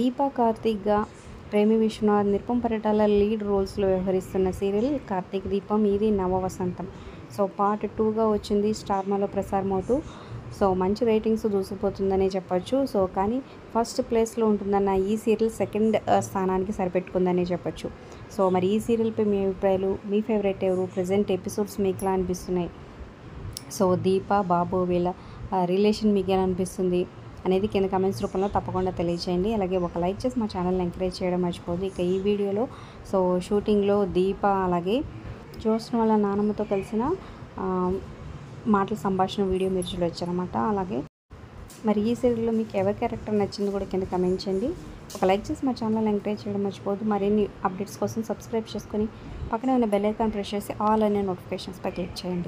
దీపా కార్తీక్గా ప్రేమి విశ్వనాథ్, నిరుపం పరిటాల లీడ్ రోల్స్లో వ్యవహరిస్తున్న సీరియల్ కార్తీక దీపం. ఇది నవ వసంతం. సో పార్ట్ 2గా వచ్చింది స్టార్మాలో ప్రసారం అవుతూ. సో మంచి రేటింగ్స్ దూసుకుపోతుందనే చెప్పొచ్చు. సో కానీ ఫస్ట్ ప్లేస్లో ఉంటుందన్న ఈ సీరియల్ సెకండ్ స్థానానికి సరిపెట్టుకుందనే చెప్పొచ్చు. సో మరి ఈ సీరియల్పై మీ అభిప్రాయాలు, మీ ఫేవరెట్ ఎవరు, ప్రజెంట్ ఎపిసోడ్స్ మీకు ఎలా అనిపిస్తున్నాయి, సో దీప బాబు వీళ్ళ రిలేషన్ మీకు ఎలా అనిపిస్తుంది అనేది కింద కమెంట్స్ రూపంలో తప్పకుండా తెలియచేయండి. అలాగే ఒక లైక్ చేసి మా ఛానల్ని ఎంకరేజ్ చేయడం మర్చిపోదు. ఇక ఈ వీడియోలో సో షూటింగ్లో దీప అలాగే జ్యోత్స్న వాళ్ళ నాన్నమ్మతో కలిసిన మాటల సంభాషణ వీడియో మీరు చూడొచ్చారన్నమాట. అలాగే మరి ఈ సీరియల్లో మీకు ఎవరి క్యారెక్టర్ నచ్చింది కూడా కింద కమెంట్ చేయండి. ఒక లైక్ చేసి మా ఛానల్ ఎంకరేజ్ చేయడం మర్చిపోదు. మరిన్ని అప్డేట్స్ కోసం సబ్స్క్రైబ్ చేసుకొని పక్కనే ఉన్న బెల్ ఐకాన్ ప్రెస్ చేసి ఆల్ అనే నోటిఫికేషన్స్పై క్లిక్ చేయండి.